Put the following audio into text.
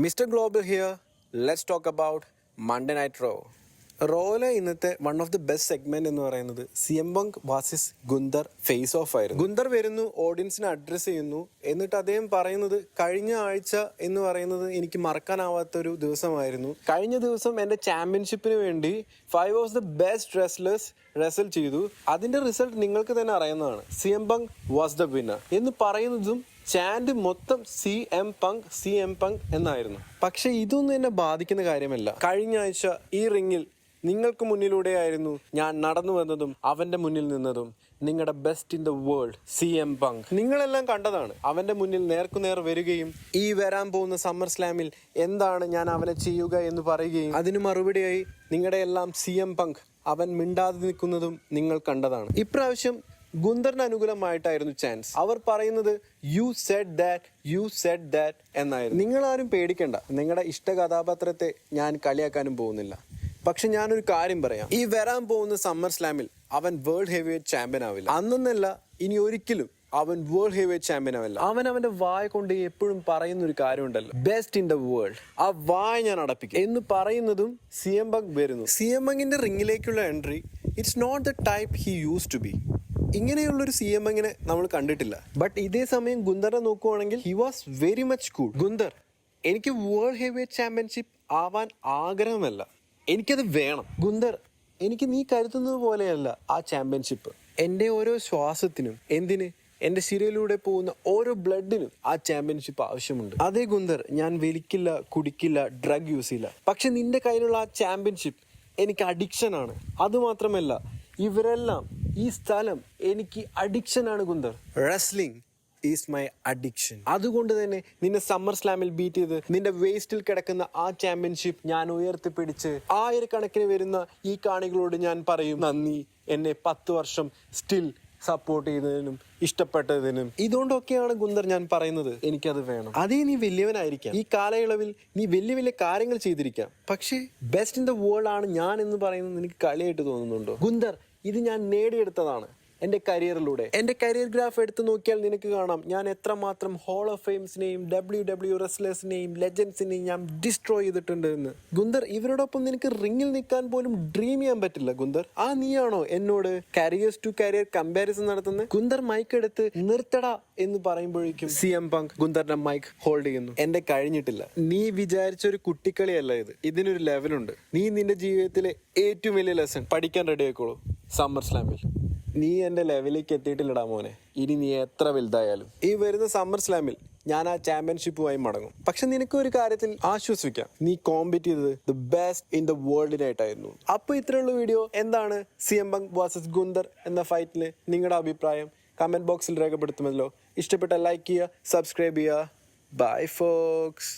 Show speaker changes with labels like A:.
A: Mr. Global here. Let's talk about Monday Night Raw. റോയിലെ ഇന്നത്തെ one of the best segment എന്ന് പറയുന്നത് CM Punk versus Gunther face off ആയിരുന്നു. Gunther വരുന്നു, ഓഡിയൻസിനെ അഡ്രസ് ചെയ്യുന്നു. എന്നിട്ട് അദ്ദേഹം പറയുന്നത് കഴിഞ്ഞ ആഴ്ച എന്ന് പറയുന്നത് എനിക്ക് മറക്കാനാവാത്തൊരു ദിവസമായിരുന്നു. കഴിഞ്ഞ ദിവസം എൻ്റെ ചാമ്പ്യൻഷിപ്പിന് വേണ്ടി 5 ഓഫ് ദി ബെസ്റ്റ് റെസ്ലേഴ്സ് റെസൽ ചെയ്തു. അതിന്റെ റിസൾട്ട് നിങ്ങൾക്ക് തന്നെ അറിയുന്നതാണ്. CM Punk was the winner എന്ന് പറയുന്നതും ചാൻഡ് മൊത്തം CM Punk എന്നായിരുന്നു. പക്ഷെ ഇതൊന്നും എന്നെ ബാധിക്കുന്ന കാര്യമല്ല. കഴിഞ്ഞ ആഴ്ച ഈ റിങ്ങിൽ നിങ്ങൾക്ക് മുന്നിലൂടെയായിരുന്നു ഞാൻ നടന്നു വന്നതും അവന്റെ മുന്നിൽ നിന്നതും. നിങ്ങളുടെ best in the world CM Punk നിങ്ങളെല്ലാം കണ്ടതാണ്. അവന്റെ മുന്നിൽ നേർക്കുനേർ വരികയും ഈ വരാൻ പോകുന്ന സമ്മർ സ്ലാമിൽ എന്താണ് ഞാൻ അവനെ ചെയ്യുക എന്ന് പറയുകയും അതിന് മറുപടിയായി നിങ്ങളുടെ എല്ലാം CM Punk അവൻ മിണ്ടാതെ നിൽക്കുന്നതും നിങ്ങൾ കണ്ടതാണ്. ഇപ്രാവശ്യം ഗുന്തറിന് അനുകൂലമായിട്ടായിരുന്നു ചാൻസ്. അവർ പറയുന്നത് യു സെഡ് ദാറ്റ് എന്നായിരുന്നു. നിങ്ങളാരും പേടിക്കണ്ട, നിങ്ങളുടെ ഇഷ്ട കഥാപാത്രത്തെ ഞാൻ കളിയാക്കാനും പോകുന്നില്ല. പക്ഷെ ഞാനൊരു കാര്യം പറയാം, ഈ വരാൻ പോകുന്ന സമ്മർ സ്ലാമിൽ അവൻ വേൾഡ് ഹെവി വെയ്റ്റ് ചാമ്പ്യൻ ആവില്ല. അന്നല്ല, ഇനി ഒരിക്കലും അവൻ വേൾഡ് ഹെവി വെയ്റ്റ് ചാമ്പ്യൻ ആവില്ല. അവന്റെ വായ കൊണ്ട് എപ്പോഴും പറയുന്ന ഒരു കാര്യമുണ്ടല്ലോ, ബെസ്റ്റ് ഇൻ ദ വേൾഡ്. ആ വായ ഞാൻ അടപ്പിക്കും എന്ന് പറയുന്നതും CM Punk വരുന്നു. CM Punkന്റെ റിങ്ങിലേക്കുള്ള entry it's not the type he use to be. ഇങ്ങനെയുള്ളൊരു CM Punkനെ നമ്മൾ കണ്ടിട്ടില്ല. ബട്ട് ഇതേ സമയം ഗുന്തറിനെ നോക്കുവാണെങ്കിൽ he was very much cool. Gunther, എനിക്ക് വേൾഡ് ഹെവി വെയ്റ്റ് ചാമ്പ്യൻഷിപ്പ് ആവാൻ ആഗ്രഹമല്ല, എനിക്കത് വേണം. ഗുന്തർ, എനിക്ക് നീ കരുതുന്നത് പോലെയല്ല ആ ചാമ്പ്യൻഷിപ്പ്. എൻ്റെ ഓരോ ശ്വാസത്തിനും എൻ്റെ ശിരയിലൂടെ പോകുന്ന ഓരോ ബ്ലഡിനും ആ ചാമ്പ്യൻഷിപ്പ് ആവശ്യമുണ്ട്. അതേ ഗുന്തർ, ഞാൻ വലിക്കില്ല, കുടിക്കില്ല, ഡ്രഗ് യൂസ് ചെയ്യില്ല. പക്ഷെ നിന്റെ കയ്യിലുള്ള ആ ചാമ്പ്യൻഷിപ്പ് എനിക്ക് അഡിക്ഷനാണ്. അതുമാത്രമല്ല, ഇവരെല്ലാം, ഈ സ്ഥലം എനിക്ക് അഡിക്ഷനാണ് Gunther. Wrestling is my addiction. അതുകൊണ്ട് തന്നെ നിന്നെ സമ്മർ സ്ലാമിൽ ബീറ്റ് ചെയ്ത് നിന്റെ വേസ്റ്റിൽ കിടക്കുന്ന ആ ചാമ്പ്യൻഷിപ്പ് ഞാൻ ഉയർത്തിപ്പിടിച്ച് ആയിരക്കണക്കിന് വരുന്ന ഈ കാണികളോട് ഞാൻ പറയും നന്ദി, എന്നെ 10 വർഷം സ്റ്റിൽ സപ്പോർട്ട് ചെയ്തതിനും ഇഷ്ടപ്പെട്ടതിനും. ഇതുകൊണ്ടൊക്കെയാണ് ഗുന്തർ ഞാൻ പറയുന്നത് എനിക്കത് വേണം. അതേ നീ വലിയവനായിരിക്കാം, ഈ കാലയളവിൽ നീ വലിയ വലിയ കാര്യങ്ങൾ ചെയ്തിരിക്കാം, പക്ഷേ ബെസ്റ്റ് ഇൻ ദ വേൾഡ് ആണ് ഞാൻ എന്ന് പറയുന്നത് നിനക്ക് കളിയായിട്ട് തോന്നുന്നുണ്ടോ? ഗുന്തർ, ഇത് ഞാൻ നേടിയെടുത്തതാണ് എൻ്റെ കരിയറിലൂടെ. എൻ്റെ കരിയർ ഗ്രാഫ് എടുത്ത് നോക്കിയാൽ നിനക്ക് കാണാം ഞാൻ എത്രമാത്രം ഹോൾ ഓഫ് ഫെയിംസിനെയും WWE റെസ്ലേഴ്സിനെയും ലെജൻസിനെയും ഞാൻ ഡിസ്ട്രോയ് ചെയ്തിട്ടുണ്ട് എന്ന്. ഗുന്തർ, ഇവരോടൊപ്പം നിനക്ക് റിങ്ങിൽ നിൽക്കാൻ പോലും ഡ്രീം ചെയ്യാൻ പറ്റില്ല. ഗുന്തർ, ആ നീയാണോ എന്നോട് കരിയേഴ്സ് ടു കരിയർ കമ്പാരിസൺ നടത്തുന്നത്? ഗുന്തർ മൈക്ക് എടുത്ത് നിർത്തടാ എന്ന് പറയുമ്പോഴേക്കും CM Punk ഗുന്തറിന്റെ മൈക്ക് ഹോൾഡ് ചെയ്യുന്നു. എന്റെ കഴിഞ്ഞിട്ടില്ല. നീ വിചാരിച്ചൊരു കുട്ടിക്കളിയല്ല ഇത്, ഇതിനൊരു ലെവലുണ്ട്. നീ നിന്റെ ജീവിതത്തിലെ ഏറ്റവും വലിയ ലെസൺ പഠിക്കാൻ റെഡി ആയിക്കോളൂ സമ്മർ സ്ലാമിൽ. നീ എൻ്റെ ലെവലിലേക്ക് എത്തിയിട്ടില്ലടാ മോനെ. ഇനി നീ എത്ര വലുതായാലും ഈ വരുന്ന സമ്മർ സ്ലാമിൽ ഞാൻ ആ ചാമ്പ്യൻഷിപ്പുമായി മടങ്ങും. പക്ഷെ നിനക്ക് ഒരു കാര്യത്തിൽ ആശ്വസിക്കാം, നീ കോമ്പീറ്റ് ചെയ്തത് ദ ബെസ്റ്റ് ഇൻ ദ വേൾഡിനായിട്ടായിരുന്നു. അപ്പോൾ ഇത്രയുള്ള വീഡിയോ. എന്താണ് CM Punk വേഴ്സസ് ഗുന്തർ എന്ന ഫൈറ്റിൽ നിങ്ങളുടെ അഭിപ്രായം കമന്റ് ബോക്സിൽ രേഖപ്പെടുത്തുമല്ലോ. ഇഷ്ടപ്പെട്ട ലൈക്ക് ചെയ്യുക, സബ്സ്ക്രൈബ് ചെയ്യുക. Bye Fox.